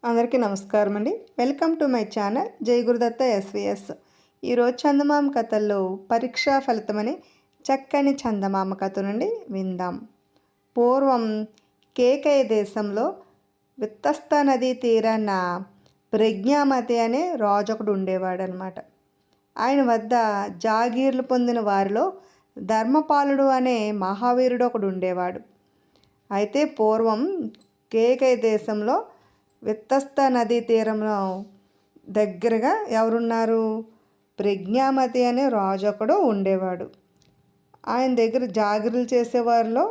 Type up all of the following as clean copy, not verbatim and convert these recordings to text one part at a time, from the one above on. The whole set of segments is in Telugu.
అందరికీ నమస్కారం అండి. వెల్కమ్ టు మై ఛానల్ జై గురుదత్త ఎస్విఎస్. ఈరోజు చందమామ కథల్లో పరీక్షా ఫలితమని చక్కని చందమామ కథ నుండి విందాం. పూర్వం కేకయ దేశంలో విత్తస్త నదీ తీరాన ప్రజ్ఞామతి అనే రాజు ఒకడు ఉండేవాడనమాట. ఆయన వద్ద జాగీర్లు పొందిన వారిలో ధర్మపాలుడు అనే మహావీరుడు ఒకడు ఉండేవాడు. అయితే పూర్వం కేకయ దేశంలో విత్తస్త నదీ తీరంలో దగ్గరగా ఎవరున్నారు? ప్రజ్ఞామతి అనే రాజు ఒకడు ఉండేవాడు. ఆయన దగ్గర జాగిరీలు చేసేవారిలో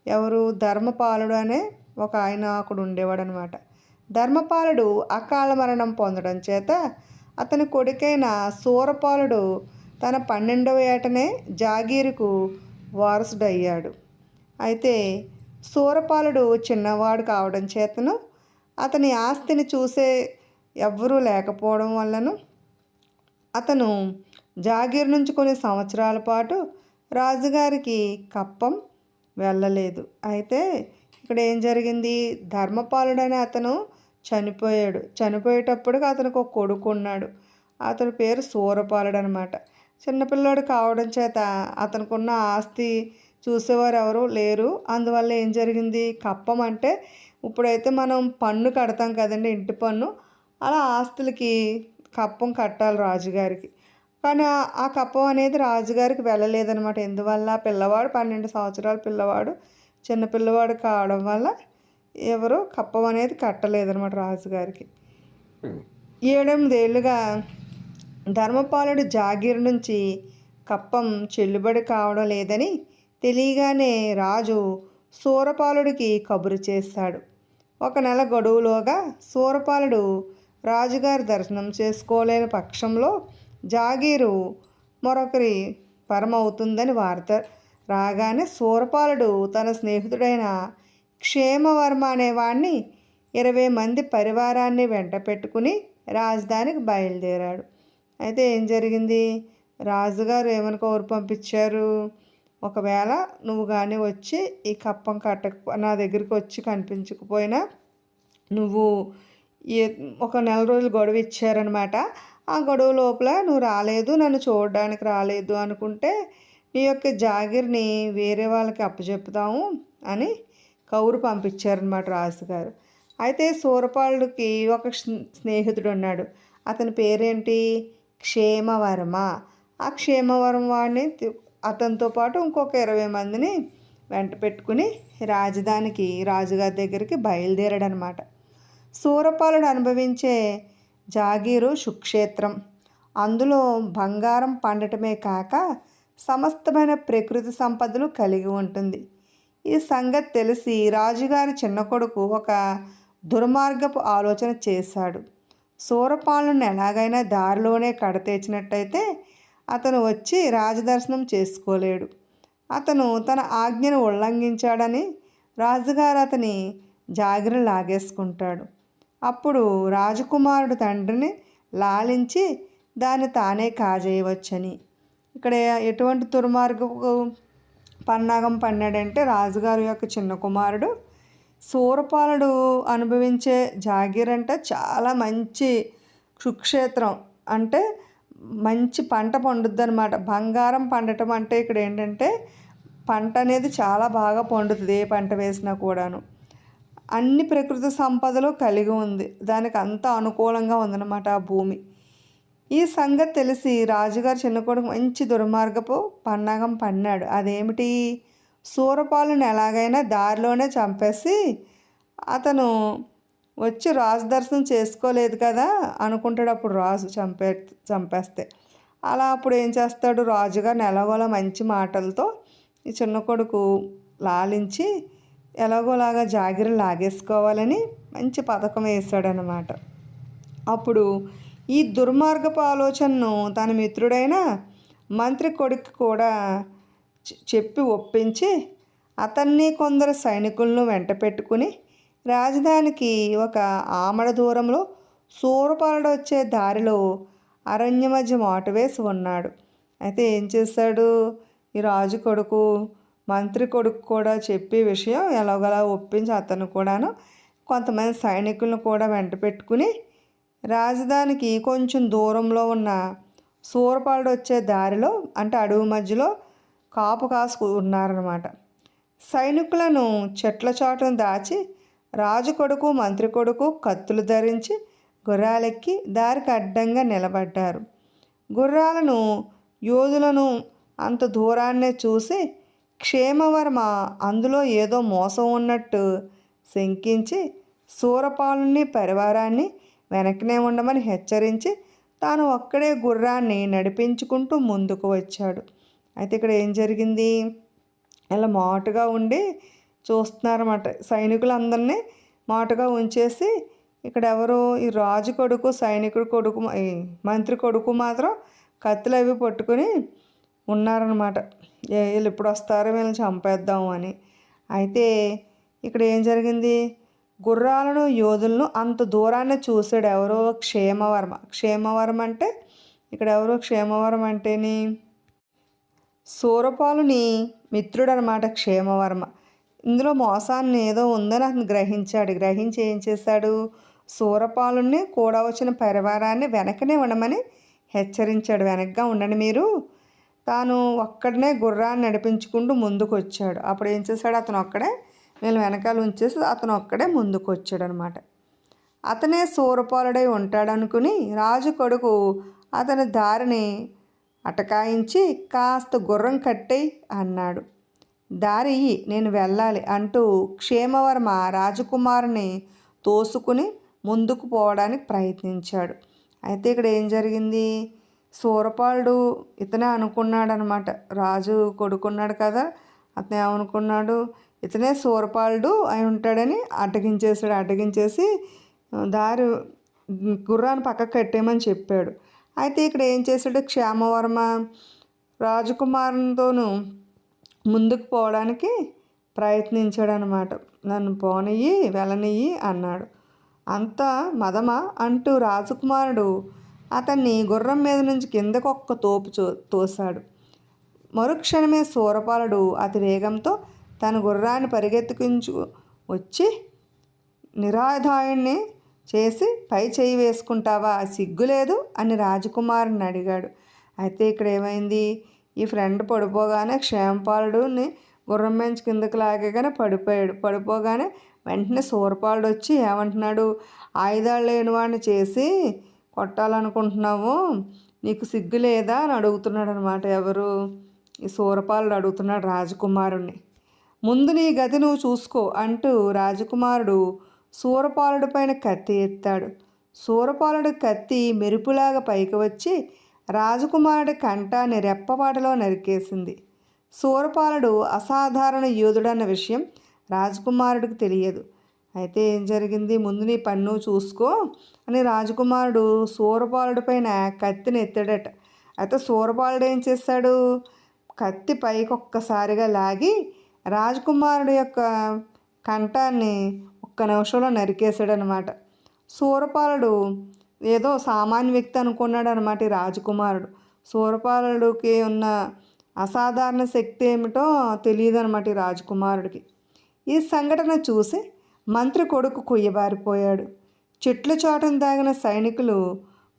ఎవరు? ధర్మపాలుడు అనే ఒక ఆయన ఒకడు ఉండేవాడు అనమాట. ధర్మపాలుడు అకాల మరణం పొందడం చేత అతని కొడుకైన శూరపాలుడు తన 12వ ఏటనే జాగీరుకు వారసుడయ్యాడు. అయితే శూరపాలుడు చిన్నవాడు కావడం చేతను అతని ఆస్తిని చూసే ఎవ్వరూ లేకపోవడం వల్లను అతను జాగీర్ నుంచి కొన్ని సంవత్సరాల పాటు రాజుగారికి కప్పం వెళ్ళలేదు. అయితే ఇక్కడ ఏం జరిగింది? ధర్మపాలుడనే అతను చనిపోయాడు. చనిపోయేటప్పటికి అతనికి ఒక కొడుకు ఉన్నాడు. అతని పేరు శూరపాలుడు అనమాట. చిన్నపిల్లాడు కావడం చేత అతనికి ఉన్న ఆస్తి చూసేవారు ఎవరు లేరు. అందువల్ల ఏం జరిగింది? కప్పం అంటే ఇప్పుడైతే మనం పన్ను కడతాం కదండి, ఇంటి పన్ను. అలా ఆస్తులకి కప్పం కట్టాలి రాజుగారికి. కానీ ఆ కప్పం అనేది రాజుగారికి వెళ్ళలేదనమాట. ఎందువల్ల? పిల్లవాడు 12 సంవత్సరాల పిల్లవాడు, చిన్న పిల్లవాడు కావడం వల్ల ఎవరు కప్పం అనేది కట్టలేదనమాట రాజుగారికి. 7-8 ఏళ్ళుగా ధర్మపాలుడు జాగీర్ నుంచి కప్పం చెల్లుబడి కావడం లేదని తెలియగానే రాజు శూరపాలుడికి కబురు చేశాడు. 1 నెల గడువులోగా శూరపాలుడు రాజుగారి దర్శనం చేసుకోలేని పక్షంలో జాగీరు మరొకరి పరమవుతుందని వార్త రాగానే శూరపాలుడు తన స్నేహితుడైన క్షేమవర్మ అనేవాడిని 20 మంది పరివారాన్ని వెంట పెట్టుకుని రాజధానికి బయలుదేరాడు. అయితే ఏం జరిగింది? రాజుగారు ఏమని కౌరు పంపించారు? ఒకవేళ నువ్వు కానీ వచ్చి ఈ కప్పం నా దగ్గరికి వచ్చి కనిపించకపోయినా నువ్వు 1 నెల రోజులు గడువు ఇచ్చారనమాట. ఆ గడువు లోపల నువ్వు రాలేదు, నన్ను చూడడానికి రాలేదు అనుకుంటే నీ యొక్క జాగిర్ని వేరే వాళ్ళకి అప్పచెప్పుతాము అని కౌరు పంపించారనమాట రాజుగారు. అయితే శూరపాలుడికి ఒక స్నేహితుడు ఉన్నాడు. అతని పేరేంటి? క్షేమవర్మ. ఆ క్షేమవర్మ వాడిని అతనితో పాటు ఇంకొక 20 మందిని వెంట పెట్టుకుని రాజధానికి రాజుగారి దగ్గరికి బయలుదేరాడనమాట. శూరపాలుడు అనుభవించే జాగీరు సుక్షేత్రం. అందులో బంగారం పండటమే కాక సమస్తమైన ప్రకృతి సంపదలు కలిగి ఉంటుంది. ఈ సంగతి తెలిసి రాజుగారి చిన్న కొడుకు ఒక దుర్మార్గపు ఆలోచన చేశాడు. శూరపాలుని ఎలాగైనా దారిలోనే కడతేచినట్టయితే అతను వచ్చి రాజదర్శనం చేసుకోలేడు. అతను తన ఆజ్ఞను ఉల్లంఘించాడని రాజుగారు అతని జాగిరి లాగేసుకుంటాడు. అప్పుడు రాజకుమారుడు తండ్రిని లాలించి దాన్ని తానే కాజేయవచ్చని. ఇక్కడ ఎటువంటి దుర్మార్గపు పన్నాగం పన్నాడంటే రాజుగారి యొక్క చిన్న కుమారుడు శూరపాలుడు అనుభవించే జాగీర్ అంటే చాలా మంచి సుక్షేత్రం, అంటే మంచి పంట పండుద్ది అనమాట. బంగారం పండటం అంటే ఇక్కడ ఏంటంటే పంట అనేది చాలా బాగా పండుతుంది. ఏ పంట వేసినా కూడాను అన్ని ప్రకృతి సంపదలు కలిగి ఉంది. దానికి అంత అనుకూలంగా ఉందన్నమాట ఆ భూమి. ఈ సంగతి తెలిసి రాజుగారు చిన్న కొడుకు మంచి దుర్మార్గపు పన్నాగం పన్నాడు. అదేమిటి? శూరపాలుని ఎలాగైనా దారిలోనే చంపేసి అతను వచ్చి రాజు దర్శనం చేసుకోలేదు కదా అనుకుంటాడు. అప్పుడు రాజు చంపేస్తే అలా అప్పుడు ఏం చేస్తాడు? రాజుగారిని ఎలాగోలా మంచి మాటలతో ఈ చిన్న కొడుకు లాలించి ఎలాగోలాగా జాగిరి లాగేసుకోవాలని మంచి పథకం వేశాడనమాట. అప్పుడు ఈ దుర్మార్గపు ఆలోచనను తన మిత్రుడైన మంత్రి కొడుకు కూడా చెప్పి ఒప్పించి అతన్ని కొందరు సైనికులను వెంట పెట్టుకుని రాజధానికి ఒక ఆమడ దూరంలో శూరపాలుడు వచ్చే దారిలో అరణ్య మధ్య మాటు వేసి ఉన్నాడు. అయితే ఏం చేశాడు? ఈ రాజు కొడుకు మంత్రి కొడుకు కూడా చెప్పే విషయం ఎలాగోలా ఒప్పించి అతను కూడాను కొంతమంది సైనికులను కూడా వెంట పెట్టుకుని రాజధానికి కొంచెం దూరంలో ఉన్న శూరపాలుడు వచ్చే దారిలో అంటే అడవి మధ్యలో కాపు కాసు ఉన్నారన్నమాట. సైనికులను చెట్ల చాటును దాచి రాజు కొడుకు మంత్రి కొడుకు కత్తులు ధరించి గుర్రాలెక్కి దారికి అడ్డంగా నిలబడ్డారు. గుర్రాలను యోధులను అంత దూరాన్నే చూసి క్షేమవర్మ అందులో ఏదో మోసం ఉన్నట్టు శంకించి శూరపాలుని పరివారాన్ని వెనకనే ఉండమని హెచ్చరించి తాను ఒక్కడే గుర్రాన్ని నడిపించుకుంటూ ముందుకు వచ్చాడు. అయితే ఇక్కడ ఏం జరిగింది, ఇలా మాటుగా ఉండి చూస్తున్నారన్నమాట. సైనికులందరినీ మాటుగా ఉంచేసి ఇక్కడ ఎవరు ఈ రాజు కొడుకు సైనికుడు కొడుకు మంత్రి కొడుకు మాత్రం కత్తులు అవి పట్టుకుని ఉన్నారనమాట. వీళ్ళు ఎప్పుడు వస్తారో వీళ్ళని చంపేద్దాము అని. అయితే ఇక్కడ ఏం జరిగింది, గుర్రాలను యోధులను అంత దూరాన్ని చూశాడు ఎవరో క్షేమవర్మ. క్షేమవర్మ అంటే ఇక్కడ ఎవరో క్షేమవర్మ అంటేని శూరపాలుని మిత్రుడు అనమాట క్షేమవర్మ. ఇందులో మోసాన్ని ఏదో ఉందని అతను గ్రహించాడు. గ్రహించి ఏం చేశాడు, శూరపాలుని కూడా వచ్చిన పరివారాన్ని వెనకనే ఉండమని హెచ్చరించాడు. వెనక్గా ఉండండి మీరు. తాను ఒక్కడనే గుర్రాన్ని నడిపించుకుంటూ ముందుకు వచ్చాడు. అప్పుడు ఏం చేశాడు, అతను ఒక్కడే వీళ్ళు వెనకాల ఉంచేసి అతను ఒక్కడే ముందుకు వచ్చాడు అనమాట. అతనే శూరపాలుడై ఉంటాడనుకుని రాజు కొడుకు అతని దారిని అటకాయించి కాస్త గుర్రం కట్టేయి అన్నాడు. దారి నేను వెళ్ళాలి అంటూ క్షేమవర్మ రాజకుమారుని తోసుకుని ముందుకు పోవడానికి ప్రయత్నించాడు. అయితే ఇక్కడ ఏం జరిగింది, శూరపాలుడు ఇతనే అనుకున్నాడు అనమాట. రాజు కొడుకున్నాడు కదా, అతను ఏమనుకున్నాడు, ఇతనే శూరపాలుడు అయి ఉంటాడని అడ్డగించేసాడు. అడ్డగించేసి దారి గుర్రాన్ని పక్కకు కట్టేయమని చెప్పాడు. అయితే ఇక్కడ ఏం చేశాడు, క్షేమవర్మ రాజకుమారునితోనూ ముందుకు పోవడానికి ప్రయత్నించాడు అనమాట. నన్ను పోనయ్యి వెళ్ళనియ్యి అన్నాడు. అంత మదమా అంటూ రాజకుమారుడు అతన్ని గుర్రం మీద నుంచి కిందకు ఒక్క తోపు తోశాడు. మరుక్షణమే శూరపాలుడు అతి వేగంతో తన గుర్రాన్ని పరిగెత్తుకుంటూ వచ్చి నిరాధాయుణ్ణి చేసి పై చేయి వేసుకుంటావా, సిగ్గులేదు అని రాజకుమారుని అడిగాడు. అయితే ఇక్కడ ఏమైంది, ఈ ఫ్రెండ్ పడిపోగానే క్షేమపాలుడుని గుర్రం మంచి కిందకి లాగగానే పడిపోయాడు. పడిపోగానే వెంటనే శూరపాలుడు వచ్చి ఏమంటున్నాడు, ఆయుధాలు లేని వాడిని చేసి కొట్టాలనుకుంటున్నావు, నీకు సిగ్గు లేదా అని అడుగుతున్నాడు అనమాట. ఎవరు, ఈ శూరపాలుడు అడుగుతున్నాడు రాజకుమారుణ్ణి. ముందు నీ గతి నువ్వు చూసుకో అంటూ రాజకుమారుడు శూరపాలుడి పైన కత్తి ఎత్తాడు. శూరపాలుడి కత్తి మెరుపులాగా పైకి వచ్చి రాజకుమారుడి కంఠాన్ని రెప్పపాటులో నరికేసింది. శూరపాలుడు అసాధారణ యోధుడన్న విషయం రాజకుమారుడికి తెలియదు. అయితే ఏం జరిగింది, ముందు నీ పన్ను చూసుకో అని రాజకుమారుడు శూరపాలుడి పైన కత్తిని ఎత్తాడట. అయితే శూరపాలుడు ఏం చేశాడు, కత్తి పైకి ఒక్కసారిగా లాగి రాజకుమారుడు యొక్క కంఠాన్ని ఒక్క నిమిషంలో నరికేశాడు అనమాట. శూరపాలుడు ఏదో సామాన్య వ్యక్తి అనుకున్నాడు అనమాట ఈ రాజకుమారుడు. శూరపాలుడికి ఉన్న అసాధారణ శక్తి ఏమిటో తెలియదు అనమాట ఈ రాజకుమారుడికి. ఈ సంఘటన చూసి మంత్రి కొడుకు కుయ్యబారిపోయాడు. చెట్ల చాటును దాగిన సైనికులు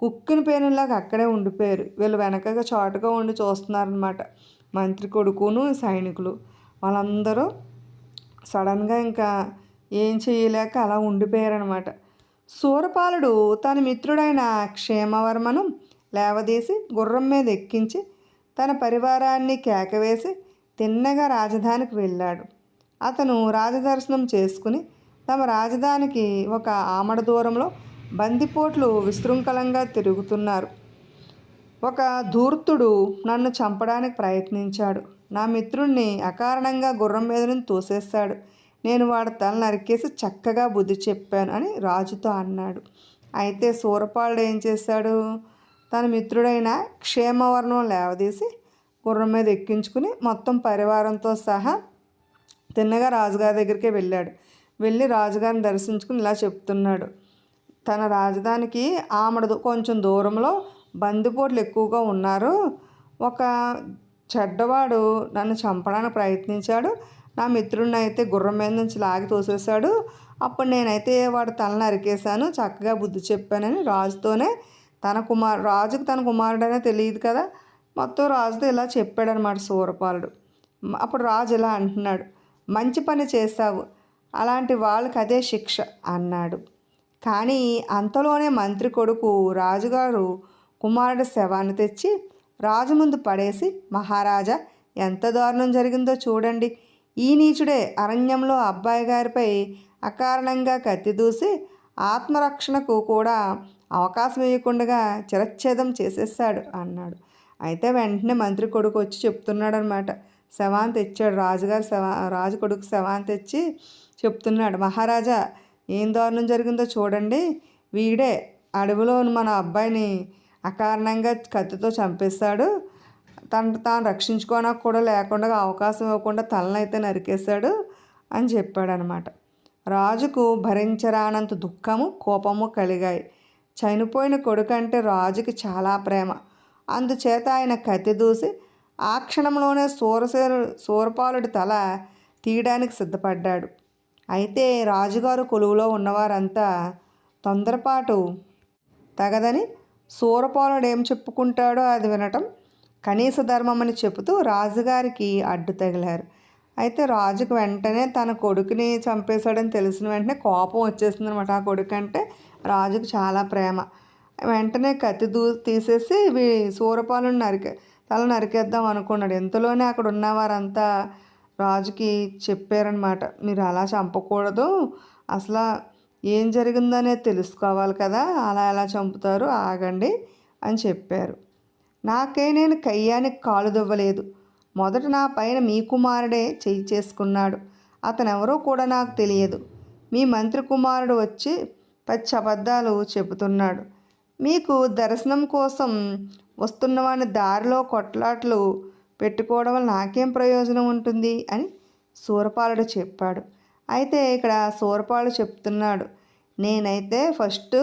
కుక్కిన పేనులాగా అక్కడే ఉండిపోయారు. వీళ్ళు వెనకగా చాటుగా ఉండి చూస్తున్నారనమాట. మంత్రి కొడుకును సైనికులు వాళ్ళందరూ సడన్గా ఇంకా ఏం చేయలేక అలా ఉండిపోయారనమాట. శూరపాలుడు తన మిత్రుడైన క్షేమవర్మను లేవదీసి గుర్రం మీద ఎక్కించి తన పరివారాన్ని కేకవేసి తిన్నగా రాజధానికి వెళ్ళాడు. అతను రాజదర్శనం చేసుకుని తమ రాజధానికి ఒక ఆమడ దూరంలో బందిపోట్లు విశృంఖలంగా తిరుగుతున్నారు. ఒక ధూర్తుడు నన్ను చంపడానికి ప్రయత్నించాడు. నా మిత్రుణ్ణి అకారణంగా గుర్రం మీద నుంచి తోసేశాడు. నేను వాడి తల నరికేసి చక్కగా బుద్ధి చెప్పాను అని రాజుతో అన్నాడు. అయితే శూరపాలుడు ఏం చేశాడు, తన మిత్రుడైన క్షేమవర్ణం లేవదీసి గుర్రం మీద ఎక్కించుకుని మొత్తం పరివారంతో సహా తిన్నగా రాజుగారి దగ్గరికి వెళ్ళాడు. వెళ్ళి రాజుగారిని దర్శించుకుని ఇలా చెప్తున్నాడు, తన రాజధానికి ఆమడదు కొంచెం దూరంలో బందిపోట్లు ఎక్కువగా ఉన్నారు. ఒక చెడ్డవాడు నన్ను చంపడానికి ప్రయత్నించాడు. నా మిత్రుడిని అయితే గుర్రం మీద నుంచి లాగి తోసేశాడు. అప్పుడు నేనైతే వాడు తల నరికేశాను, చక్కగా బుద్ధి చెప్పానని రాజుతోనే రాజుకు తన కుమారుడనే తెలియదు కదా, మొత్తం రాజుతో ఇలా చెప్పాడనమాట శూరపాలుడు. అప్పుడు రాజు ఇలా అంటున్నాడు, మంచి పని చేశావు, అలాంటి వాళ్ళకి అదే శిక్ష అన్నాడు. కానీ అంతలోనే మంత్రి కొడుకు రాజుగారు కుమారుడి శవాన్ని తెచ్చి రాజు ముందు పడేసి, మహారాజా, ఎంత దారుణం జరిగిందో చూడండి. ఈ నీచుడే అరణ్యంలో అబ్బాయి గారిపై అకారణంగా కత్తి దూసి ఆత్మరక్షణకు కూడా అవకాశం ఇవ్వకుండా చిరచ్ఛేదం చేసేసాడు అన్నాడు. అయితే వెంటనే మంత్రి కొడుకు వచ్చి చెప్తున్నాడు అనమాట. శవాన్ని తెచ్చాడు రాజు కొడుకు శవాన్ని తెచ్చి చెప్తున్నాడు, మహారాజా, ఏం దారుణం జరిగిందో చూడండి. వీడే అడవిలో మన అబ్బాయిని అకారణంగా కత్తితో చంపేశాడు. తాను రక్షించుకోవడానికి కూడా లేకుండా అవకాశం ఇవ్వకుండా తలనైతే నరికేశాడు అని చెప్పాడనమాట. రాజుకు భరించరానంత దుఃఖము, కోపము కలిగాయి. చనిపోయిన కొడుకంటే రాజుకి చాలా ప్రేమ. అందుచేత ఆయన కత్తి దూసి ఆ క్షణంలోనే శూరపాలుడి తల తీయడానికి సిద్ధపడ్డాడు. అయితే రాజుగారు కొలువులో ఉన్నవారంతా తొందరపాటు తగదని శూరపాలుడు ఏం చెప్పుకుంటాడో అది వినటం కనీస ధర్మం అని చెబుతూ రాజుగారికి అడ్డు తగిలారు. అయితే రాజుకు వెంటనే తన కొడుకుని చంపేశాడని తెలిసిన వెంటనే కోపం వచ్చేసింది అనమాట. ఆ కొడుకు అంటే రాజుకు చాలా ప్రేమ. వెంటనే కత్తి తీసేసి శూరపాలుని తల నరికేద్దాం అనుకున్నాడు. ఎంతలోనే అక్కడ ఉన్నవారంతా రాజుకి చెప్పారనమాట, మీరు అలా చంపకూడదు, అసలు ఏం జరిగిందనేది తెలుసుకోవాలి కదా, అలా ఎలా చంపుతారు, ఆగండి అని చెప్పారు. నేను కయ్యానికి కాలు దువ్వలేదు. మొదట నా పైన మీ కుమారుడే చేయి చేసుకున్నాడు. అతనెవరో కూడా నాకు తెలియదు. మీ మంత్రి కుమారుడు వచ్చి పచ్చి అబద్ధాలు చెబుతున్నాడు. మీకు దర్శనం కోసం వస్తున్నవాడిని దారిలో కొట్లాట్లు పెట్టుకోవడం వల్ల నాకేం ప్రయోజనం ఉంటుంది అని శూరపాలుడు చెప్పాడు. అయితే ఇక్కడ శూరపాలుడు చెప్తున్నాడు, నేనైతే ఫస్ట్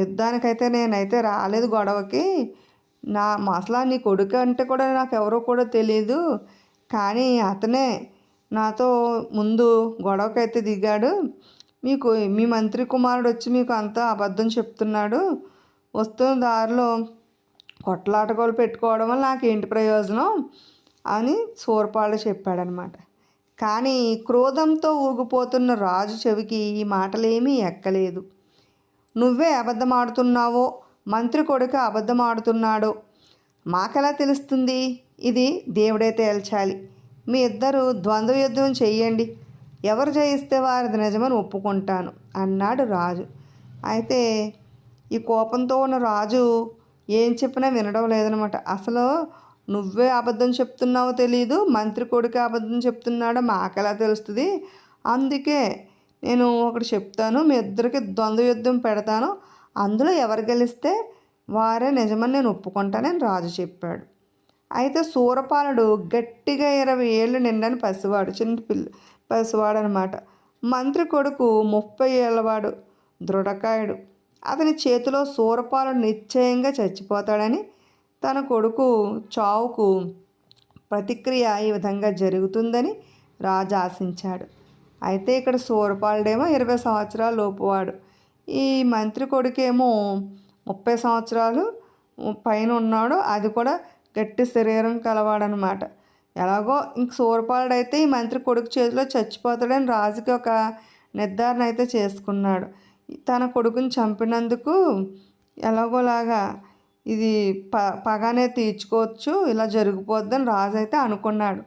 యుద్ధానికైతే నేనైతే రాలేదు గొడవకి. అసలు నీ కొడుకు అంటే కూడా నాకు ఎవరో కూడా తెలియదు, కానీ అతనే నాతో ముందు గొడవకైతే దిగాడు. మీ మంత్రి కుమారుడు వచ్చి మీకు అంతా అబద్ధం చెప్తున్నాడు. వస్తున్న దారిలో కొట్లాటగోలు పెట్టుకోవడం వల్ల నాకేంటి ప్రయోజనం అని శూరపాలుడు చెప్పాడనమాట. కానీ క్రోధంతో ఊగిపోతున్న రాజు చెవికి ఈ మాటలేమీ ఎక్కలేదు. నువ్వే అబద్ధం ఆడుతున్నావో, మంత్రి కొడుకు అబద్ధం ఆడుతున్నాడో మాకెలా తెలుస్తుంది? ఇది దేవుడే తేల్చాలి. మీ ఇద్దరు ద్వంద్వ యుద్ధం చెయ్యండి, ఎవరు జయిస్తే వారిది నిజమని ఒప్పుకుంటాను అన్నాడు రాజు. అయితే ఈ కోపంతో ఉన్న రాజు ఏం చెప్పినా వినడం లేదనమాట. అసలు నువ్వే అబద్ధం చెప్తున్నావో తెలీదు, మంత్రి కొడుకు అబద్ధం చెప్తున్నాడో మాకెలా తెలుస్తుంది? అందుకే నేను ఒకటి చెప్తాను, మీ ఇద్దరికి ద్వంద్వ యుద్ధం పెడతాను, అందులో ఎవరు గెలిస్తే వారే నిజమని నేను ఒప్పుకుంటానని రాజు చెప్పాడు. అయితే శూరపాలుడు గట్టిగా 20 ఏళ్ళు నిండని పసివాడు అనమాట. మంత్రి కొడుకు 30 ఏళ్ళవాడు, దృఢకాయుడు. అతని చేతిలో శూరపాలుడు నిశ్చయంగా చచ్చిపోతాడని, తన కొడుకు చావుకు ప్రతిక్రియ ఈ విధంగా జరుగుతుందని రాజు ఆశించాడు. అయితే ఇక్కడ శూరపాలుడేమో 20 సంవత్సరాల లోపువాడు, ఈ మంత్రి కొడుకేమో 30 సంవత్సరాలు పైన ఉన్నాడు, అది కూడా గట్టి శరీరం కలవాడనమాట. ఎలాగో ఇంక శూరపాలుడు అయితే ఈ మంత్రి కొడుకు చేతిలో చచ్చిపోతాడని రాజుకి ఒక నిర్ధారణ అయితే చేసుకున్నాడు. తన కొడుకుని చంపినందుకు ఎలాగోలాగా ఇది పగానే తీర్చుకోవచ్చు, ఇలా జరిగిపోద్దని రాజు అయితే అనుకున్నాడు.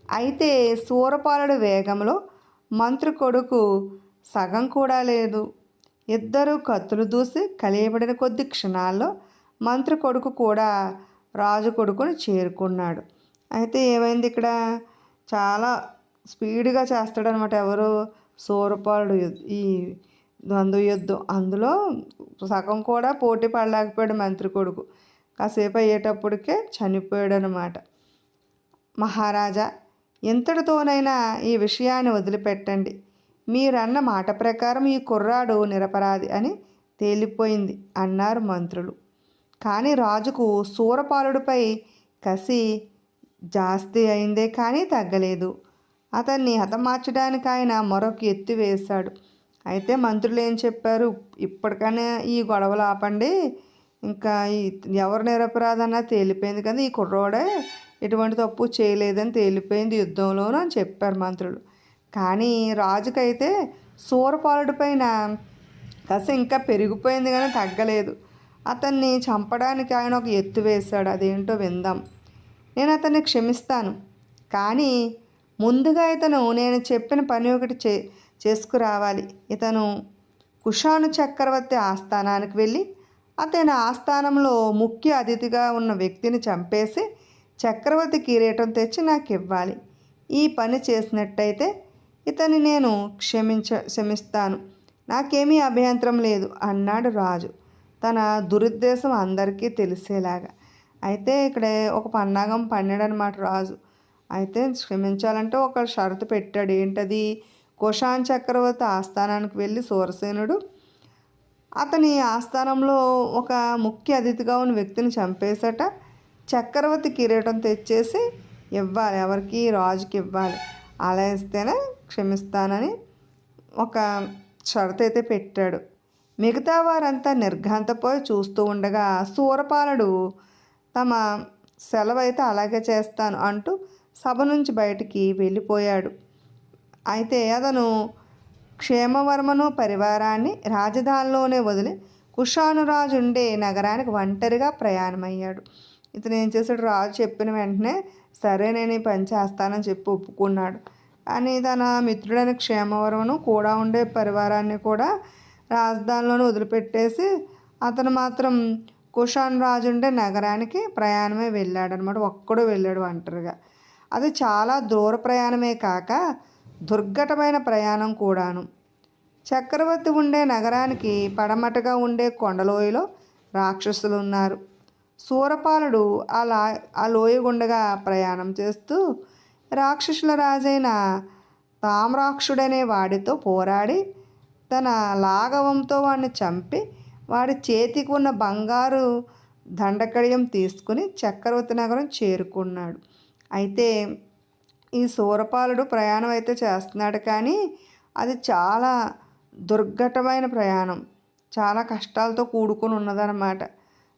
అయితే శూరపాలుడి వేగంలో మంత్రి కొడుకు సగం కూడా లేదు. ఇద్దరు కత్తులు దూసి కలియబడిన కొద్ది క్షణాల్లో మంత్రి కొడుకు కూడా రాజు కొడుకుని చేరుకున్నాడు. అయితే ఏమైంది, ఇక్కడ చాలా స్పీడ్గా చేస్తాడనమాట ఎవరు, శూరపాలుడు ఈ ద్వంద్వ యుద్ధం. అందులో సగం కూడా పోటీ పడలేకపోయాడు మంత్రి కొడుకు. కాసేపు అయ్యేటప్పటికే చనిపోయాడు అనమాట. మహారాజా, ఇంతటితోనైనా ఈ విషయాన్ని వదిలిపెట్టండి. మీరన్న మాట ప్రకారం ఈ కుర్రాడు నిరపరాధి అని తేలిపోయింది అన్నారు మంత్రులు. కానీ రాజుకు శూరపాలుడిపై కసి జాస్తి అయిందే కానీ తగ్గలేదు. అతన్ని హతమార్చడానికి ఆయన మరొక ఎత్తు వేశాడు. అయితే మంత్రులు ఏం చెప్పారు, ఇప్పటికైనా ఈ గొడవలు ఆపండి, ఇంకా ఎవరు నిరపరాధన్నా తేలిపోయింది కదా, ఈ కుర్రోడే ఎటువంటి తప్పు చేయలేదని తేలిపోయింది యుద్ధంలోనూ అని చెప్పారు మంత్రులు. కానీ రాజుకైతే శూరపాలుడి పైన కసి ఇంకా పెరిగిపోయింది కానీ తగ్గలేదు. అతన్ని చంపడానికి ఆయన ఒక ఎత్తు వేశాడు. అదేంటో విందాం. నేను అతన్ని క్షమిస్తాను, కానీ ముందుగా ఇతను నేను చెప్పిన పని ఒకటి చేసుకురావాలి. ఇతను కుషాను చక్రవర్తి ఆస్థానానికి వెళ్ళి అతని ఆస్థానంలో ముఖ్య అతిథిగా ఉన్న వ్యక్తిని చంపేసి చక్రవర్తి కిరీటం తెచ్చి నాకు ఇవ్వాలి. ఈ పని చేసినట్టయితే ఇతన్ని నేను క్షమిస్తాను, నాకేమీ అభ్యంతరం లేదు అన్నాడు రాజు, తన దురుద్దేశం అందరికీ తెలిసేలాగా. అయితే ఇక్కడ ఒక పన్నాగం పన్నాడనమాట రాజు. అయితే క్షమించాలంటే ఒక షరతు పెట్టాడు. ఏంటది? కుషాన్ చక్రవర్తి ఆస్థానానికి వెళ్ళి సూరసేనుడు అతని ఆస్థానంలో ఒక ముఖ్య అతిథిగా ఉన్న వ్యక్తిని చంపేసట చక్రవర్తి కిరీటం తెచ్చేసి ఇవ్వాలి, ఎవరికి? రాజుకి ఇవ్వాలి. అలా ఇస్తేనే క్షమిస్తానని ఒక షరతు అయితే పెట్టాడు. మిగతా వారంతా నిర్ఘాంతపోయి చూస్తూ ఉండగా శూరపాలుడు తమ సెలవు అయితే అలాగే చేస్తాను అంటూ సభ నుంచి బయటికి వెళ్ళిపోయాడు. అయితే అతను క్షేమవర్మను పరివారాన్ని రాజధానిలోనే వదిలి కుషానురాజు ఉండే నగరానికి ఒంటరిగా ప్రయాణమయ్యాడు. ఇతను ఏం చేశాడు? రాజు చెప్పిన వెంటనే సరే నేను ఈ పని చేస్తానని చెప్పి ఒప్పుకున్నాడు. కానీ తన మిత్రుడైన క్షేమవర్మను కూడా ఉండే పరివారాన్ని కూడా రాజధానిలోనే వదిలిపెట్టేసి అతను మాత్రం కుషాన్ రాజు ఉండే నగరానికి ప్రయాణమే వెళ్ళాడనమాట. ఒక్కడు వెళ్ళాడు ఒంటరిగా. అది చాలా దూర ప్రయాణమే కాక దుర్ఘటమైన ప్రయాణం కూడాను. చక్రవర్తి ఉండే నగరానికి పడమటగా ఉండే కొండలోయలో రాక్షసులు ఉన్నారు. శూరపాలుడు ఆ లోయ గుండగా ప్రయాణం చేస్తూ రాక్షసుల రాజైన తామ్రాక్షుడనే వాడితో పోరాడి తన లాఘవంతో వాడిని చంపి వాడి చేతికి ఉన్న బంగారు దండకడియం తీసుకుని చక్రవర్తి నగరం చేరుకున్నాడు. అయితే ఈ శూరపాలుడు ప్రయాణం అయితే చేస్తున్నాడు, కానీ అది చాలా దుర్ఘటమైన ప్రయాణం, చాలా కష్టాలతో కూడుకుని ఉన్నదన్నమాట.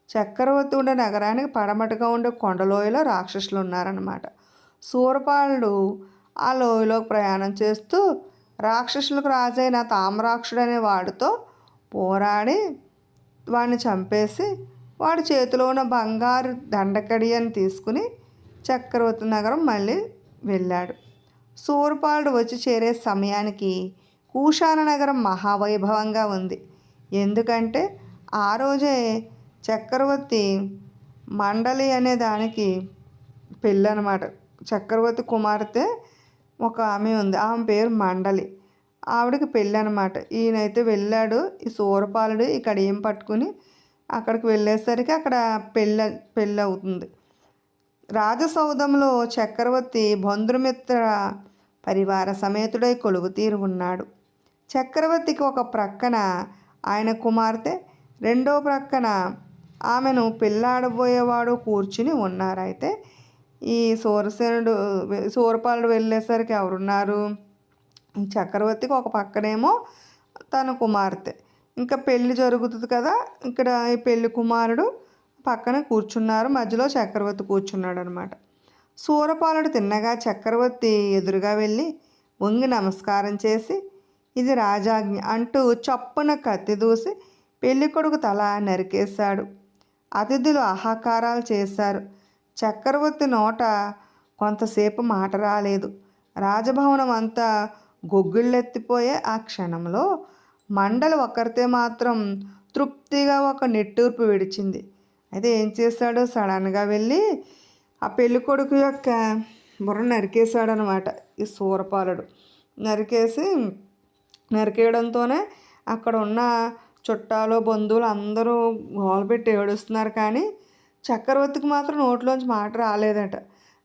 చక్రవర్తి ఉండే నగరానికి పడమటగా ఉండే కొండలోయలో రాక్షసులు ఉన్నారన్నమాట. శూరపాలుడు ఆ లోయలో ప్రయాణం చేస్తూ రాక్షసులకు రాజైన తామ్రాక్షుడు అనే వాడితో పోరాడి వాడిని చంపేసి వాడి చేతిలో ఉన్న బంగారు దండకడియని తీసుకుని చక్రవర్తి నగరం మళ్ళీ వెళ్ళాడు. శూరపాలుడు వచ్చి చేరే సమయానికి కూషాన నగరం మహావైభవంగా ఉంది. ఎందుకంటే ఆ రోజే చక్రవర్తి మండలి అనే దానికి పెళ్ళి అనమాట. చక్రవర్తి కుమార్తె ఒక ఆమె ఉంది, ఆమె పేరు మండలి. ఆవిడకి పెళ్ళి అనమాట. ఈయనైతే వెళ్ళాడు. ఈ శూరపాలుడు ఈ కడియం పట్టుకుని అక్కడికి వెళ్ళేసరికి అక్కడ పెళ్ళి అవుతుంది. రాజసౌధంలో చక్రవర్తి బంధుమిత్ర పరివార సమేతుడై కొలువుతీరు ఉన్నాడు. చక్రవర్తికి ఒక ప్రక్కన ఆయన కుమార్తె, రెండో ప్రక్కన ఆమెను పెళ్ళాడబోయేవాడు కూర్చుని ఉన్నారు. అయితే ఈ శూరపాలుడు వెళ్ళేసరికి ఎవరున్నారు? చక్రవర్తికి ఒక పక్కనేమో తన కుమార్తె, ఇంకా పెళ్ళి జరుగుతుంది కదా, ఇక్కడ ఈ పెళ్లి కుమారుడు పక్కన కూర్చున్నారు, మధ్యలో చక్రవర్తి కూర్చున్నాడు అనమాట. శూరపాలుడు తిన్నగా చక్రవర్తి ఎదురుగా వెళ్ళి వంగి నమస్కారం చేసి ఇది రాజాజ్ఞ అంటూ చప్పున కత్తి దూసి పెళ్ళికొడుకు తల నరికేశాడు. అతిథులు ఆహాకారాలు చేశారు. చక్రవర్తి నోట కొంతసేపు మాట రాలేదు. రాజభవనం అంతా గొగ్గుళ్ళెత్తిపోయే ఆ క్షణంలో మండలి ఒకరితే మాత్రం తృప్తిగా ఒక నిట్టూర్పు విడిచింది. అయితే ఏం చేశాడు? సడన్గా వెళ్ళి ఆ పెళ్ళికొడుకు యొక్క బుర్ర నరికేశాడు అనమాట ఈ శూరపాలుడు. నరికేయడంతోనే అక్కడ ఉన్న చుట్టాలు బంధువులు అందరూ గోలపెట్టి ఏడుస్తున్నారు, కానీ చక్రవర్తికి మాత్రం నోట్లోంచి మాట రాలేదట.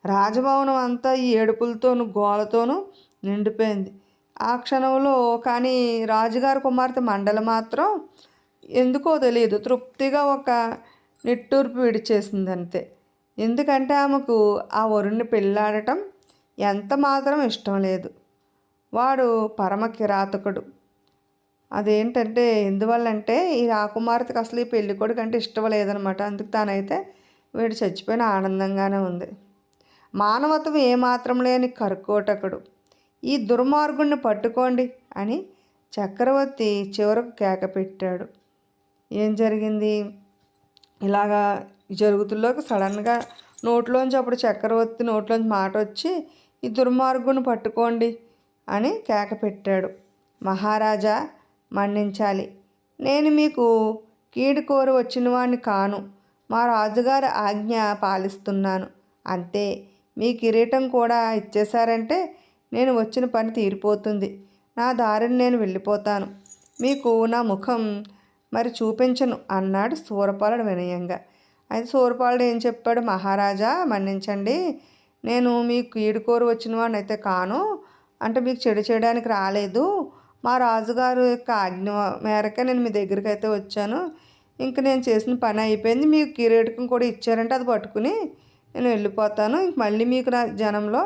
రాజభవనం అంతా ఈ ఏడుపులతోనూ గోలతోనూ నిండిపోయింది ఆ క్షణంలో. కానీ రాజుగారి కుమార్తె మండలి మాత్రం ఎందుకో తెలియదు తృప్తిగా ఒక నిట్టూర్పు విడిచేసింది అంతే. ఎందుకంటే ఆమెకు ఆ వరుణ్ణి పెళ్ళాడటం ఎంత మాత్రం ఇష్టం లేదు. వాడు పరమ కిరాతకుడు. అదేంటంటే ఎందువల్లంటే ఈ రాకుమార్తెకి అసలు ఈ పెళ్ళికొడుకు అంటే ఇష్టం లేదనమాట. అందుకు తానైతే వీడు చచ్చిపోయిన ఆనందంగానే ఉంది. మానవత్వం ఏమాత్రం లేని కర్కోటకుడు, ఈ దుర్మార్గుణ్ణి పట్టుకోండి అని చక్రవర్తి చివరకు కేక పెట్టాడు. ఏం జరిగింది? ఇలాగా జరుగుతుల్లోకి సడన్గా నోట్లోంచి అప్పుడు చక్రవర్తి నోట్లోంచి మాట వచ్చి ఈ దుర్మార్గుని పట్టుకోండి అని కేక పెట్టాడు. మహారాజా, మన్నించాలి. నేను మీకు కీడు కోరి వచ్చిన వాడిని కాను. మా రాజుగారి ఆజ్ఞ పాలిస్తున్నాను అంతే. మీ కిరీటం కూడా ఇచ్చేశారంటే నేను వచ్చిన పని తీరిపోతుంది. నా దారిని నేను వెళ్ళిపోతాను. మీకు నా ముఖం మరి చూపించను అన్నాడు శూరపాలుడు వినయంగా. అయితే శూరపాలుడు ఏం చెప్పాడు? మహారాజా, మన్నించండి. నేను మీకు కీడుకోరు వచ్చిన వాడిని అయితే కాను. అంటే మీకు చెడు చేయడానికి రాలేదు. మా రాజుగారు యొక్క ఆజ్ఞ మేరకే నేను మీ దగ్గరికి అయితే వచ్చాను. ఇంక నేను చేసిన పని అయిపోయింది. మీకు కిరీటం కూడా ఇచ్చారంటే అది పట్టుకుని నేను వెళ్ళిపోతాను. ఇంక మళ్ళీ మీకు నా జనంలో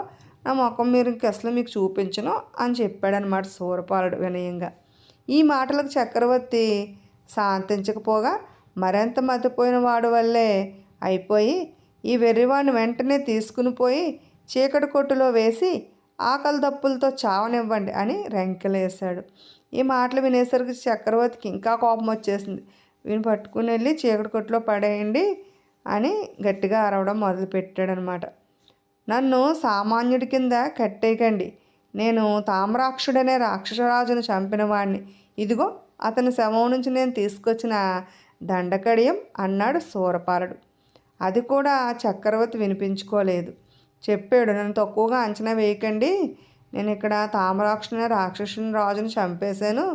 నా ముఖం మీరు ఇంక అసలు మీకు చూపించను అని చెప్పాడనమాట శూరపాలుడు వినయంగా. ఈ మాటలకు చక్రవర్తి శాంతించకపోగా మరింత మతిపోయిన వాడు వల్లే అయిపోయి ఈ వెర్రివాడిని వెంటనే తీసుకుని పోయి చీకటి కొట్టులో వేసి ఆకలి దప్పులతో చావనివ్వండి అని రెంకెలేశాడు. ఈ మాటలు వినేసరికి చక్రవర్తికి ఇంకా కోపం వచ్చేసింది. వీని పట్టుకుని వెళ్ళి చీకటి కొట్టులో పడేయండి అని గట్టిగా అరవడం మొదలుపెట్టాడనమాట. నన్ను సామాన్యుడి కింద కట్టేయకండి. నేను తామ్రాక్షుడనే రాక్షసరాజును చంపిన వాడిని. ఇదిగో అతని శవం నుంచి నేను తీసుకొచ్చిన దండకడియం అన్నాడు శూరపాలుడు. అది కూడా చక్రవర్తి వినిపించుకోలేదు. చెప్పాడు, నన్ను తక్కువగా అంచనా వేయకండి. నేను ఇక్కడ తామరాక్షుని రాక్షసుని రాజుని చంపేశాను.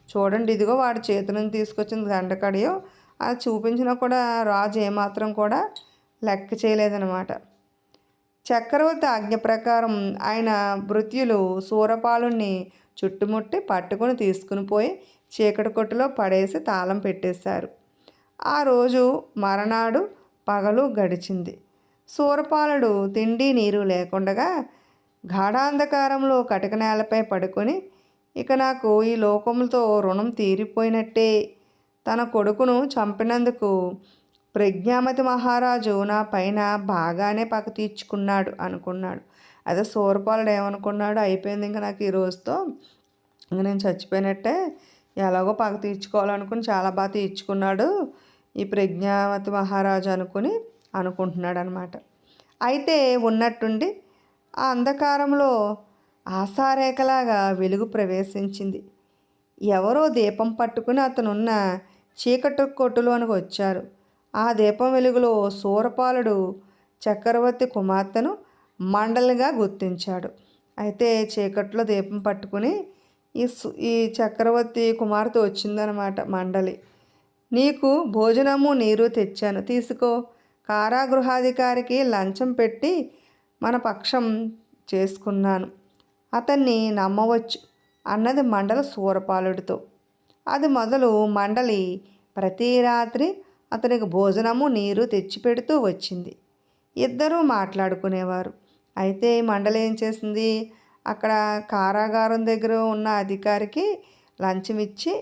చూడండి, ఇదిగో వాడి చేతులను తీసుకొచ్చిన దండకడియం. అది చూపించినా కూడా రాజు ఏమాత్రం కూడా లెక్క చేయలేదన్నమాట. చక్రవర్తి ఆజ్ఞ ప్రకారం ఆయన భృత్యులు శూరపాలుని చుట్టుముట్టి పట్టుకుని తీసుకుని పోయి చీకటి కొట్టులో పడేసి తాళం పెట్టేశారు. ఆ రోజు మరనాడు పగలు గడిచింది. శూరపాలుడు తిండి నీరు లేకుండగా గాఢాంధకారంలో కటిక నేలపై పడుకొని ఇక నాకు ఈ లోకములతో రుణం తీరిపోయినట్టే, తన కొడుకును చంపినందుకు ప్రజ్ఞామతి మహారాజు నా పైన బాగానే పగ తీర్చుకున్నాడు అనుకున్నాడు. అదే శూరపాలుడు ఏమనుకున్నాడు? అయిపోయింది, ఇంకా నాకు ఈ రోజుతో ఇంక నేను చచ్చిపోయినట్టే, ఎలాగో పగ తీర్చుకోవాలనుకుని చాలా బాగా తీర్చుకున్నాడు ఈ ప్రజ్ఞావతి మహారాజు అనుకుంటున్నాడు అనమాట. అయితే ఉన్నట్టుండి ఆ అంధకారంలో ఆశారేఖలాగా వెలుగు ప్రవేశించింది. ఎవరో దీపం పట్టుకుని అతనున్న చీకటి కొట్టులోనికి వచ్చారు. ఆ దీపం వెలుగులో శూరపాలుడు చక్రవర్తి కుమార్తెను మండలిగా గుర్తించాడు. అయితే చీకట్లో దీపం పట్టుకుని ఈ చక్రవర్తి కుమార్తె వచ్చిందనమాట. మండలి, నీకు భోజనము నీరు తెచ్చాను, తీసుకో. కారాగృహాధికారికి లంచం పెట్టి మన పక్షం చేసుకున్నాను, అతన్ని నమ్మవచ్చు అన్నది మండలి శూరపాలుడితో. అది మొదలు మండలి ప్రతి రాత్రి అతనికి భోజనము నీరు తెచ్చిపెడుతూ వచ్చింది. ఇద్దరూ మాట్లాడుకునేవారు. అయితే ఈ మండలి ఏం చేసింది? అక్కడ కారాగారం దగ్గర ఉన్న అధికారికి లంచం ఇచ్చి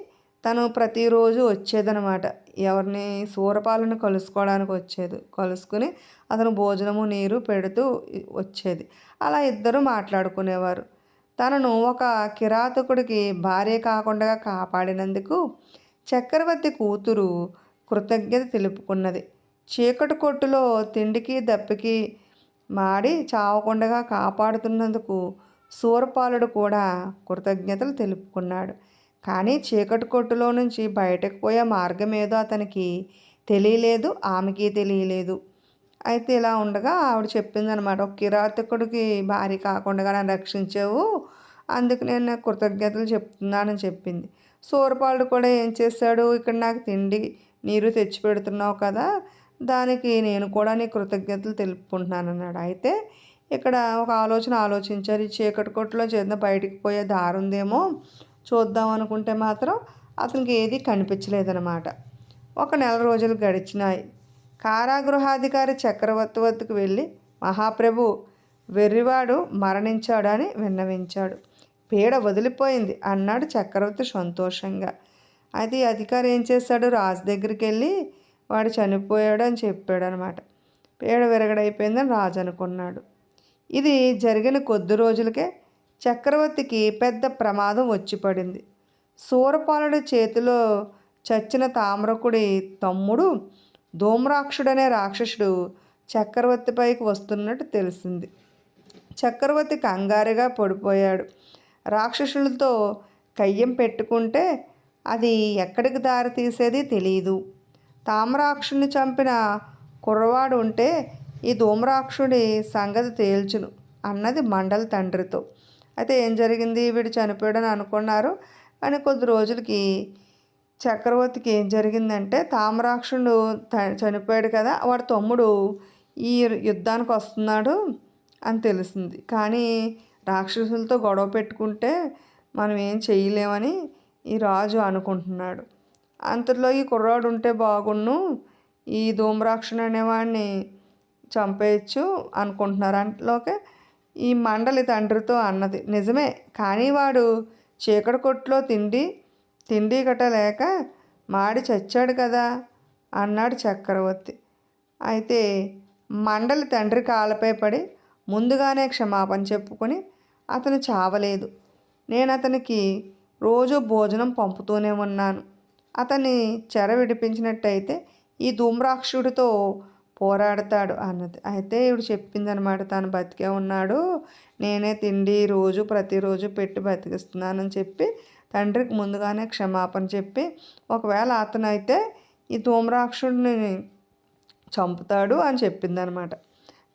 తను ప్రతిరోజు వచ్చేదనమాట. ఎవరిని? శూరపాలుని కలుసుకోవడానికి వచ్చేది. కలుసుకుని అతను భోజనము నీరు పెడుతూ వచ్చేది. అలా ఇద్దరు మాట్లాడుకునేవారు. తనను ఒక కిరాతకుడికి భార్య కాకుండా కాపాడినందుకు చక్రవర్తి కూతురు కృతజ్ఞత తెలుపుకున్నది. చీకటి కొట్టులో తిండికి దప్పికి మాడి చావకుండా కాపాడుతున్నందుకు శూరపాలుడు కూడా కృతజ్ఞతలు తెలుపుకున్నాడు. కానీ చీకటి కొట్టులో నుంచి బయటకు పోయే మార్గం ఏదో అతనికి తెలియలేదు, ఆమెకి తెలియలేదు. అయితే ఇలా ఉండగా ఆవిడ చెప్పిందనమాట, ఒక కిరాతకుడికి భార్య కాకుండా నన్ను రక్షించావు, అందుకు నేను కృతజ్ఞతలు చెప్తున్నానని చెప్పింది. శూరపాలుడు కూడా ఏం చేశాడు? ఇక్కడ నాకు తిండి నీరు తెచ్చిపెడుతున్నావు కదా, దానికి నేను కూడా నీ కృతజ్ఞతలు తెలుపుకుంటున్నాను అన్నాడు. అయితే ఇక్కడ ఒక ఆలోచించారు. ఈ చీకటి కొట్టులో చేద్దాం బయటికి పోయే దారి ఉందేమో చూద్దాం అనుకుంటే మాత్రం అతనికి ఏది కనిపించలేదన్నమాట. ఒక నెల రోజులు గడిచినాయి. కారాగృహాధికారి చక్రవర్తి వద్దకు వెళ్ళి, మహాప్రభు, వెర్రివాడు మరణించాడు అని విన్నవించాడు. పీడ వదిలిపోయింది అన్నాడు చక్రవర్తి సంతోషంగా. అది అధికారి ఏం చేశాడు, రాజు దగ్గరికి వెళ్ళి వాడు చనిపోయాడు అని చెప్పాడు అనమాట. పీడ విరగడైపోయిందని రాజు అనుకున్నాడు. ఇది జరిగిన కొద్ది రోజులకే చక్రవర్తికి పెద్ద ప్రమాదం వచ్చి పడింది. శూరపాలుడి చేతిలో చచ్చిన తామ్రకుడి తమ్ముడు ధూమ్రాక్షుడనే రాక్షసుడు చక్రవర్తిపైకి వస్తున్నట్టు తెలిసింది. చక్రవర్తి కంగారుగా పడిపోయాడు. రాక్షసులతో కయ్యం పెట్టుకుంటే అది ఎక్కడికి దారి తీసేది తెలియదు. తామ్రాక్షుని చంపిన కుర్రవాడు ఉంటే ఈ ధూమ్రాక్షుడి సంగతి తేల్చును అన్నది మండలి తండ్రితో. అయితే ఏం జరిగింది, వీడు చనిపోయాడని అనుకున్నారు. కానీ కొద్ది రోజులకి చక్రవర్తికి ఏం జరిగిందంటే, తామ్రాక్షుడు చనిపోయాడు కదా, వాడి తమ్ముడు ఈ యుద్ధానికి వస్తున్నాడు అని తెలిసింది. కానీ రాక్షసులతో గొడవ పెట్టుకుంటే మనం ఏం చేయలేమని ఈ రాజు అనుకుంటున్నాడు. అంతలో ఈ కుర్రాడు ఉంటే బాగున్ను, ఈ ధూమ్రాక్షుడు అనేవాడిని చంపేయచ్చు అనుకుంటున్నారు. అంతలోకే ఈ మండలి తండ్రితో అన్నది, నిజమే, కానీ వాడు చీకటి కొట్లో తిండి గట్ట లేక మాడి చచ్చాడు కదా అన్నాడు చక్రవర్తి. అయితే మండలి తండ్రి కాళ్ళపై పడి ముందుగానే క్షమాపణ చెప్పుకొని, అతను చావలేదు, నేను అతనికి రోజు భోజనం పంపుతూనే ఉన్నాను, అతన్ని చెర విడిపించినట్టయితే ఈ ధూమ్రాక్షుడితో పోరాడతాడు అన్నది. అయితే ఇవిడు చెప్పిందనమాట, తను బతికే ఉన్నాడు, నేనే తిండి ప్రతిరోజు పెట్టి బతికిస్తున్నానని చెప్పి తండ్రికి ముందుగానే క్షమాపణ చెప్పి, ఒకవేళ అతను అయితే ఈ ధూమ్రాక్షుడిని చంపుతాడు అని చెప్పిందనమాట.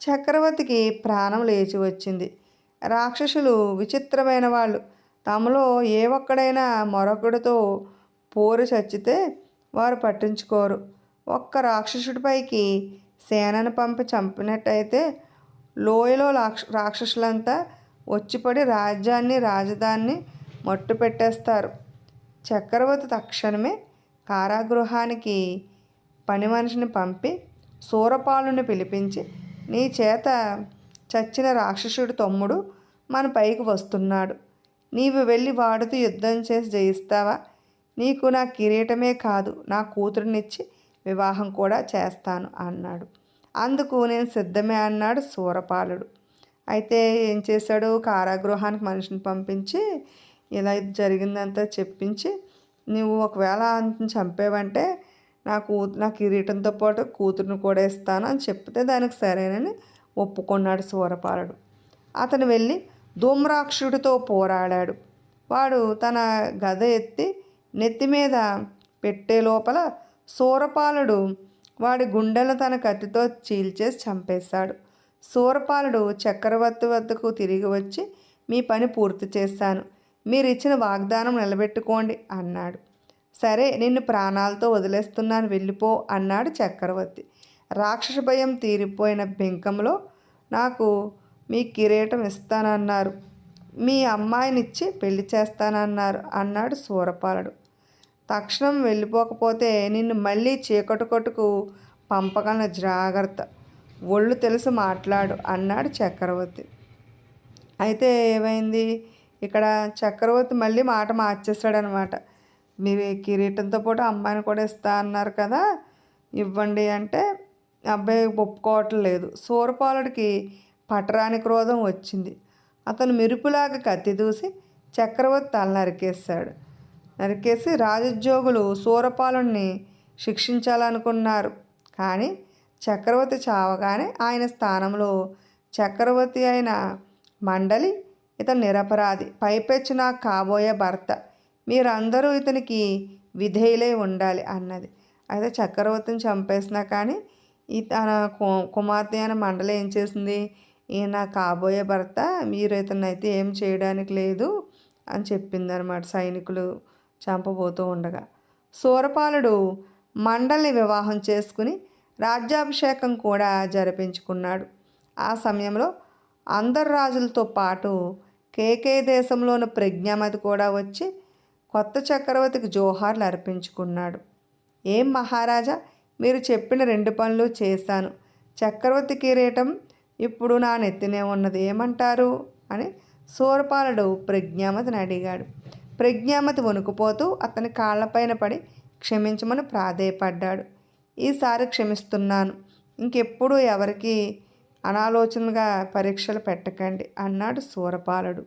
చక్రవర్తికి ప్రాణం లేచి వచ్చింది. రాక్షసులు విచిత్రమైన వాళ్ళు. తమలో ఏ ఒక్కడైనా మరొకడితో పోరు చచ్చితే వారు పట్టించుకోరు. ఒక్క రాక్షసుడిపైకి సేనను పంపి చంపినట్టయితే లోయలో రాక్షసులంతా వచ్చిపడి రాజధాన్ని మట్టు పెట్టేస్తారు. చక్రవర్తి తక్షణమే కారాగృహానికి పని మనిషిని పంపి శూరపాలుని పిలిపించి, నీ చేత చచ్చిన రాక్షసుడి తమ్ముడు మన పైకి వస్తున్నాడు, నీవు వెళ్ళి వాడితో యుద్ధం చేసి జయిస్తావా? నీకు నా కిరీటమే కాదు, నా కూతురునిచ్చి వివాహం కూడా చేస్తాను అన్నాడు. అందుకు నేను సిద్ధమే అన్నాడు శూరపాలుడు. అయితే ఏం చేశాడు, కారాగృహానికి మనిషిని పంపించి ఇలా జరిగిందంతా చెప్పించి, నువ్వు ఒకవేళ అంతని చంపేవంటే నా కిరీటంతో పాటు కూతురుని కూడా ఇస్తాను అని చెప్తే దానికి సరేనని ఒప్పుకున్నాడు శూరపాలుడు. అతను వెళ్ళి ధూమ్రాక్షుడితో పోరాడాడు. వాడు తన గద ఎత్తి నెత్తి మీద పెట్టే లోపల శూరపాలుడు వాడి గుండెలను తన కత్తితో చీల్చేసి చంపేశాడు. శూరపాలుడు చక్రవర్తి వద్దకు తిరిగి వచ్చి, మీ పని పూర్తి చేశాను, మీరు ఇచ్చిన వాగ్దానం నిలబెట్టుకోండి అన్నాడు. సరే, నిన్ను ప్రాణాలతో వదిలేస్తున్నాను, వెళ్ళిపో అన్నాడు చక్రవర్తి. రాక్షస భయం తీరిపోయిన బింకంలో, నాకు మీ కిరీటం ఇస్తానన్నారు, మీ అమ్మాయినిచ్చి పెళ్లి చేస్తానన్నారు అన్నాడు శూరపాలుడు. తక్షణం వెళ్ళిపోకపోతే నిన్ను మళ్ళీ చీకటి కొట్టుకు పంపగలను, జాగ్రత్త, ఒళ్ళు తెలిసి మాట్లాడు అన్నాడు చక్రవర్తి. అయితే ఏమైంది, ఇక్కడ చక్రవర్తి మళ్ళీ మాట మార్చేస్తాడనమాట. మీరు కిరీటంతో పాటు అమ్మాయిని కూడా ఇస్తా అన్నారు కదా, ఇవ్వండి అంటే అబ్బాయి ఒప్పుకోవట్లేదు. శూరపాలుడికి పటరాని క్రోధం వచ్చింది. అతను మెరుపులాగా కత్తి దూసి చక్రవర్తి తల నరికేసి రాజోద్యోగులు శూరపాలుడిని శిక్షించాలనుకున్నారు. కానీ చక్రవర్తి చావగానే ఆయన స్థానంలో చక్రవర్తి అయిన మండలి, ఇతను నిరపరాధి, పైపెచ్చు నాకు కాబోయే భర్త, మీరందరూ ఇతనికి విధేయులై ఉండాలి అన్నది. అయితే చక్రవర్తిని చంపేసినా కానీ ఈ తన కుమార్తె అయిన మండలి ఏం చేసింది, ఈయన కాబోయే భర్త, మీరు ఇతను అయితే ఏం చేయడానికి లేదు అని చెప్పిందనమాట. సైనికులు చంపబోతూ ఉండగా శూరపాలుడు మండలిని వివాహం చేసుకుని రాజ్యాభిషేకం కూడా జరిపించుకున్నాడు. ఆ సమయంలో అందరు రాజులతో పాటు కేకే దేశంలోని ప్రజ్ఞామతి కూడా వచ్చి కొత్త చక్రవర్తికి జోహార్లు అర్పించుకున్నాడు. ఏం మహారాజా, మీరు చెప్పిన 2 పనులు చేశాను. చక్రవర్తి కిరీటం ఇప్పుడు నా నెత్తినే ఉన్నది, ఏమంటారు అని శూరపాలుడు ప్రజ్ఞామతిని అడిగాడు. ప్రజ్ఞామతి వణుకుపోతూ అతని కాళ్ళపైన పడి క్షమించమని ప్రాధేయపడ్డాడు. ఈసారి క్షమిస్తున్నాను, ఇంకెప్పుడు ఎవరికి అనాలోచనగా పరీక్షలు పెట్టకండి అన్నాడు శూరపాలుడు.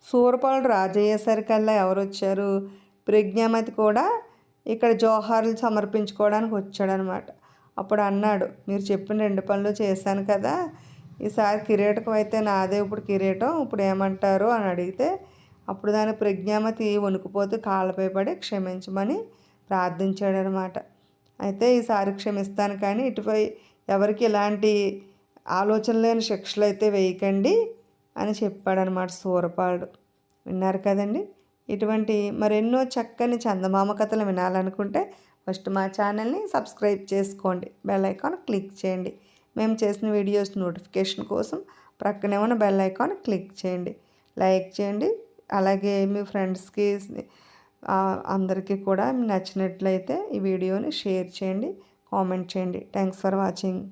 శూరపాలుడు రాజు అయ్యేసరికల్లా ఎవరు వచ్చారు? ప్రజ్ఞామతి కూడా ఇక్కడ జోహార్లు సమర్పించుకోవడానికి వచ్చాడనమాట. అప్పుడు అన్నాడు, మీరు చెప్పిన 2 పనులు చేశాను కదా, ఈసారి కిరీటం అయితే నాదే ఇప్పుడు కిరీటం, ఇప్పుడు ఏమంటారు అని అడిగితే అప్పుడు దాని ప్రజ్ఞామతి వణుకుపోతూ కాళ్ళపై పడి క్షమించమని ప్రార్థించాడనమాట. అయితే ఈసారి క్షమిస్తాను, కానీ ఇటుపై ఎవరికి ఇలాంటి ఆలోచన లేని శిక్షలు అయితే వేయకండి అని చెప్పాడనమాట శూరపాలుడు. విన్నారు కదండి. ఇటువంటి మరెన్నో చక్కని చందమామ కథలు వినాలనుకుంటే ఫస్ట్ మా ఛానల్ని సబ్స్క్రైబ్ చేసుకోండి, బెల్ ఐకాన్ క్లిక్ చేయండి. మేము చేసిన వీడియోస్ నోటిఫికేషన్ కోసం ప్రక్కనే ఉన్న బెల్ ఐకాన్ క్లిక్ చేయండి, లైక్ చేయండి. అలాగే మీ ఫ్రెండ్స్కి అందరికీ కూడా నచ్చినట్లయితే ఈ వీడియోని షేర్ చేయండి, కామెంట్ చేయండి. Thanks for watching.